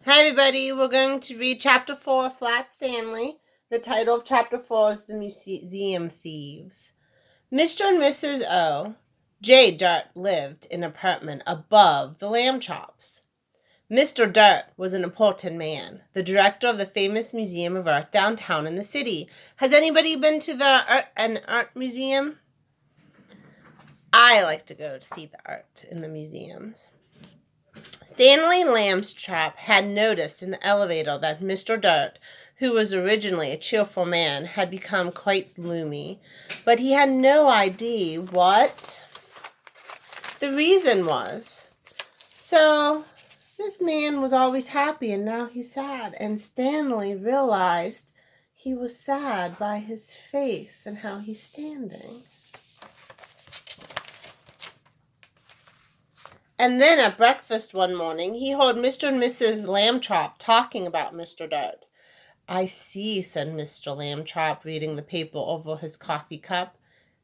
Hi everybody, we're going to read Chapter 4, Flat Stanley. The title of Chapter 4 is The Museum Thieves. Mr. and Mrs. O. J. Dart lived in an apartment above the lamb chops. Mr. Dart was an important man, the director of the famous Museum of Art downtown in the city. Has anybody been to an art museum? I like to go to see the art in the museums. Stanley Lambstrap had noticed in the elevator that Mr. Dart, who was originally a cheerful man, had become quite gloomy, but he had no idea what the reason was. So, this man was always happy, and now he's sad, and Stanley realized he was sad by his face and how he's standing. And then at breakfast one morning, he heard Mr. and Mrs. Lambtrap talking about Mr. Dart. "I see," said Mr. Lambtrap, reading the paper over his coffee cup.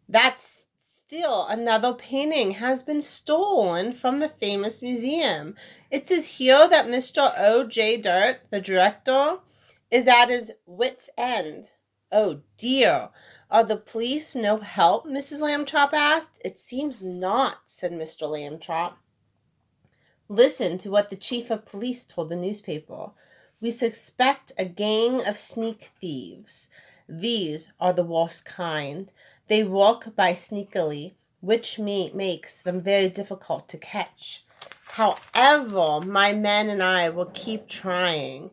"That's still another painting has been stolen from the famous museum. It says here that Mr. O. J. Dart, the director, is at his wit's end." "Oh dear. Are the police no help?" Mrs. Lambtrap asked. "It seems not," said Mr. Lambtrap. "Listen to what the chief of police told the newspaper. We suspect a gang of sneak thieves. These are the worst kind. They walk by sneakily, which makes them very difficult to catch. However, my men and I will keep trying.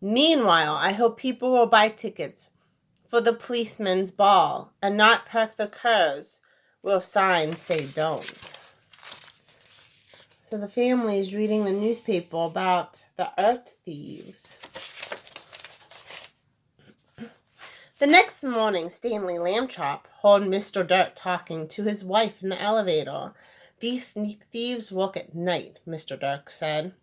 Meanwhile, I hope people will buy tickets for the policeman's ball and not park their cars where signs say don't." So the family is reading the newspaper about the art thieves. The next morning, Stanley Lambtrap heard Mr. Dart talking to his wife in the elevator. "These sneak thieves work at night," Mr. Dart said.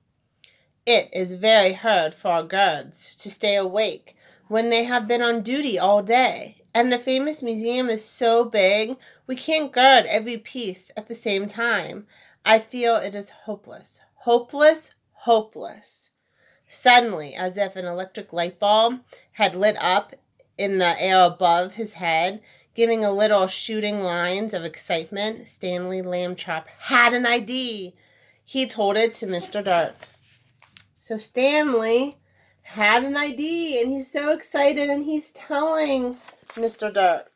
"It is very hard for our guards to stay awake when they have been on duty all day. And the famous museum is so big, we can't guard every piece at the same time. I feel it is hopeless, hopeless, hopeless." Suddenly, as if an electric light bulb had lit up in the air above his head, giving a little shooting lines of excitement, Stanley Lambtrap had an idea. He told it to Mr. Dart. So Stanley had an idea, and he's so excited, and he's telling Mr. Dart.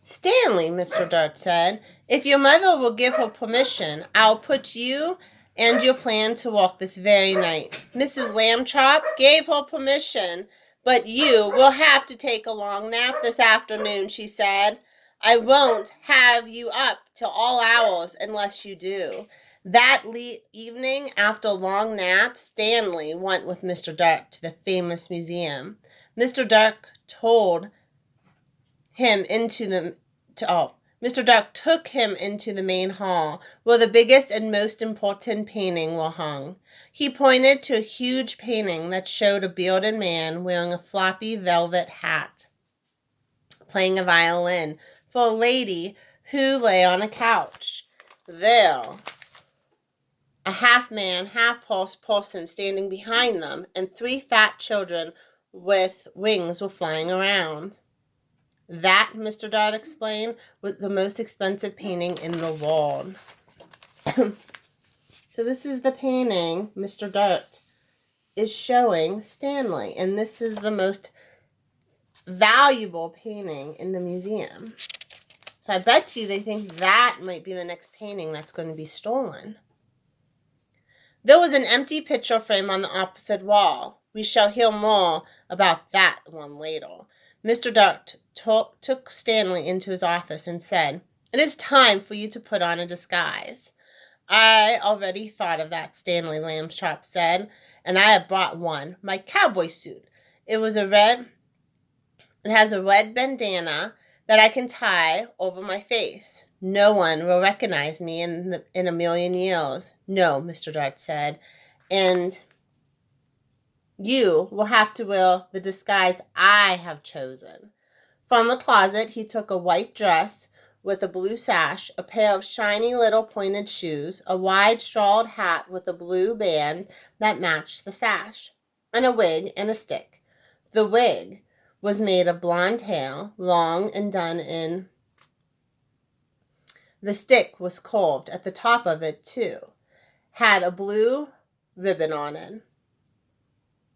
"Stanley," Mr. Dart said, "if your mother will give her permission, I'll put you and your plan to work this very night." Mrs. Lambtrap gave her permission, "But you will have to take a long nap this afternoon," she said. "I won't have you up till all hours unless you do." That evening, after a long nap, Stanley went with Mr. Dart to the famous museum. Mr. Dart took him into the main hall, where the biggest and most important painting were hung. He pointed to a huge painting that showed a bearded man wearing a floppy velvet hat, playing a violin for a lady who lay on a couch. There, a half-man, half-horse person standing behind them, and 3 fat children with wings were flying around. That, Mr. Dart explained, was the most expensive painting in the world. So this is the painting Mr. Dart is showing Stanley, and this is the most valuable painting in the museum. So I bet you they think that might be the next painting that's going to be stolen. There was an empty picture frame on the opposite wall. We shall hear more about that one later. Mr. Dart took Stanley into his office and said, "It is time for you to put on a disguise." "I already thought of that," Stanley Lambtrap said, "and I have brought one, my cowboy suit. It has a red bandana that I can tie over my face. No one will recognize me in a million years." "No," Mr. Dart said, "and you will have to wear the disguise I have chosen." From the closet, he took a white dress with a blue sash, a pair of shiny little pointed shoes, a wide strawed hat with a blue band that matched the sash, and a wig and a stick. The wig was made of blonde hair, long and done in. The stick was curved at the top of it, too, had a blue ribbon on it.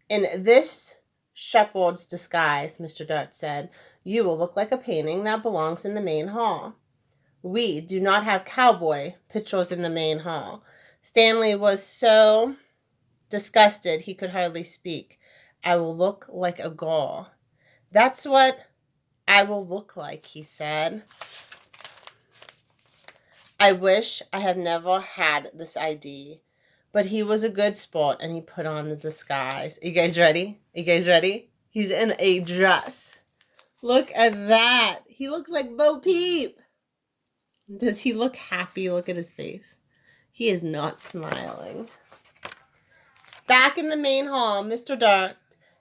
In this shepherd's disguise, Mr. Dart said, you will look like a painting that belongs in the main hall. We do not have cowboy pictures in the main hall. Stanley was so disgusted he could hardly speak. I will look like a girl. That's what I will look like, he said. I wish I had never had this idea. But he was a good sport, and he put on the disguise. Are you guys ready? Are you guys ready? He's in a dress. Look at that. He looks like Bo Peep. Does he look happy? Look at his face. He is not smiling. Back in the main hall, Mr. Dart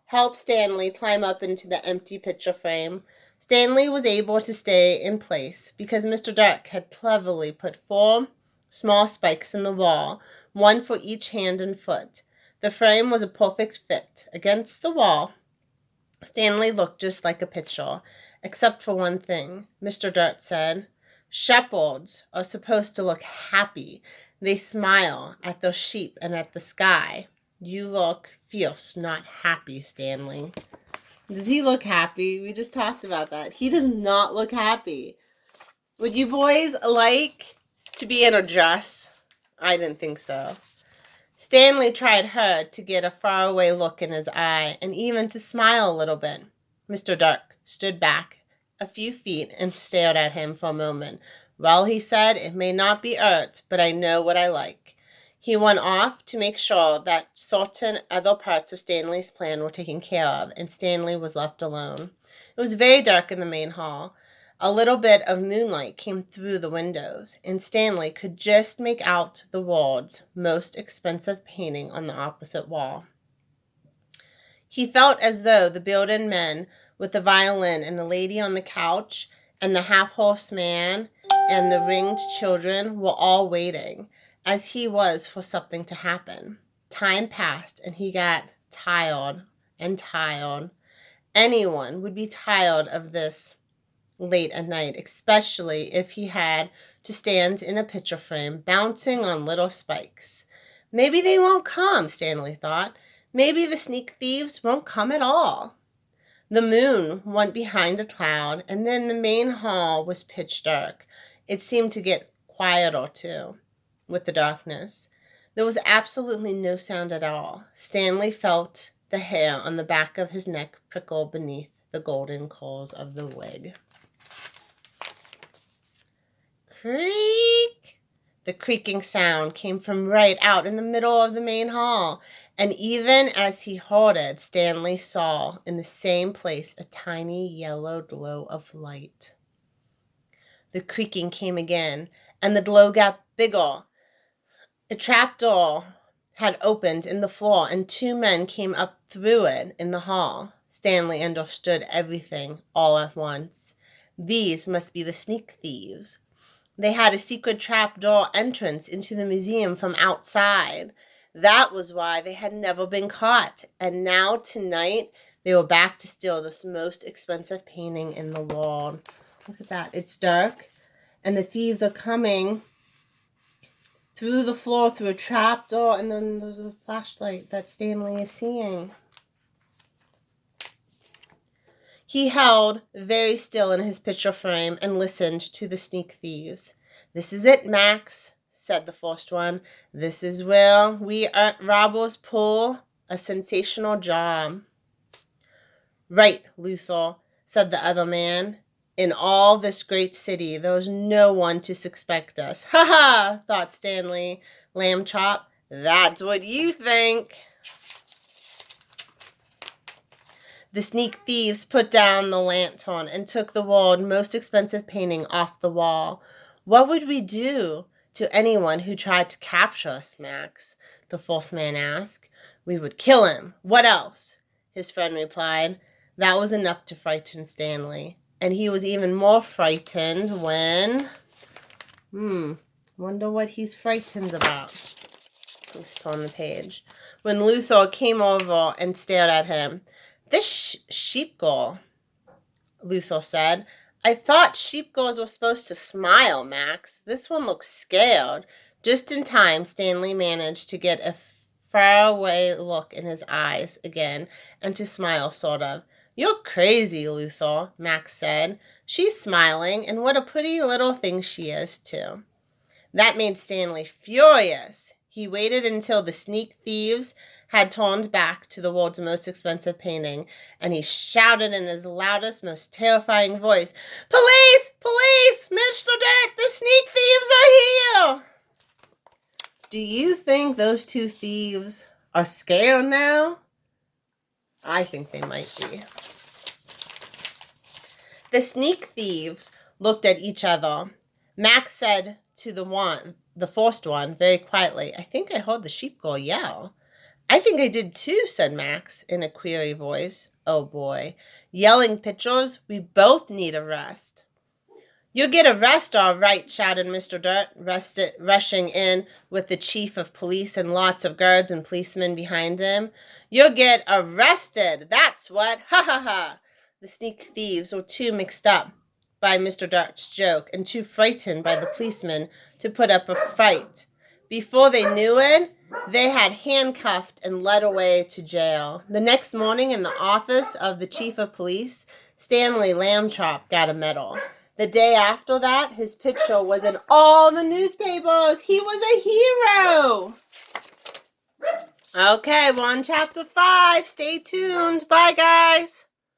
helped Stanley climb up into the empty picture frame. Stanley was able to stay in place because Mr. Dart had cleverly put 4 small spikes in the wall, one for each hand and foot. The frame was a perfect fit. Against the wall, Stanley looked just like a picture, except for one thing. Mr. Dart said, shepherds are supposed to look happy. They smile at their sheep and at the sky. You look fierce, not happy, Stanley. Does he look happy? We just talked about that. He does not look happy. Would you boys like to be in a dress? I didn't think so. Stanley tried hard to get a faraway look in his eye and even to smile a little bit. Mr. Dart stood back a few feet and stared at him for a moment. Well, he said, it may not be art, but I know what I like. He went off to make sure that certain other parts of Stanley's plan were taken care of, and Stanley was left alone. It was very dark in the main hall. A little bit of moonlight came through the windows, and Stanley could just make out the words, most expensive painting on the opposite wall. He felt as though the bearded men with the violin and the lady on the couch and the half-horse man and the ringed children were all waiting, as he was, for something to happen. Time passed, and he got tired and tired. Anyone would be tired of this late at night, especially if he had to stand in a picture frame, bouncing on little spikes. Maybe they won't come, Stanley thought. Maybe the sneak thieves won't come at all. The moon went behind a cloud, and then the main hall was pitch dark. It seemed to get quieter, too, with the darkness. There was absolutely no sound at all. Stanley felt the hair on the back of his neck prickle beneath the golden curls of the wig. Creak! The creaking sound came from right out in the middle of the main hall, and even as he heard it, Stanley saw in the same place a tiny yellow glow of light. The creaking came again, and the glow got bigger. A trapdoor had opened in the floor, and 2 men came up through it in the hall. Stanley understood everything all at once. These must be the sneak thieves. They had a secret trapdoor entrance into the museum from outside. That was why they had never been caught. And now, tonight, they were back to steal this most expensive painting in the world. Look at that. It's dark, and the thieves are coming through the floor, through a trapdoor, and then there's the flashlight that Stanley is seeing. He held very still in his picture frame and listened to the sneak thieves. This is it, Max, said the first one. This is where we robbers pull a sensational job. Right, Luther, said the other man. In all this great city, there's no one to suspect us. Ha ha, thought Stanley Lambchop. That's what you think. The sneak thieves put down the lantern and took the world's most expensive painting off the wall. What would we do to anyone who tried to capture us, Max? The first man asked. We would kill him. What else? His friend replied. That was enough to frighten Stanley. And he was even more frightened when... wonder what he's frightened about. He's still on the page. When Luthor came over and stared at him. This sheep girl, Luthor said. I thought sheep girls were supposed to smile, Max. This one looks scared. Just in time, Stanley managed to get a faraway look in his eyes again and to smile, sort of. You're crazy, Luthor, Max said. She's smiling, and what a pretty little thing she is, too. That made Stanley furious. He waited until the sneak thieves had turned back to the world's most expensive painting, and he shouted in his loudest, most terrifying voice, Police! Police! Mr. Dick, the sneak thieves are here! Do you think those two thieves are scared now? I think they might be. The sneak thieves looked at each other. Max said to the first one, very quietly, I think I heard the sheep girl yell. I think I did too, said Max in a query voice. Oh boy. Yelling pictures, we both need a rest. You'll get a rest, all right, shouted Mr. Dirt, rushing in with the chief of police and lots of guards and policemen behind him. You'll get arrested, that's what, ha ha ha. The sneak thieves were too mixed up by Mr. Dirt's joke and too frightened by the policemen to put up a fight. Before they knew it, they had handcuffed and led away to jail. The next morning in the office of the chief of police, Stanley Lambchop got a medal. The day after that, his picture was in all the newspapers. He was a hero. Okay, we're on chapter 5. Stay tuned. Bye, guys.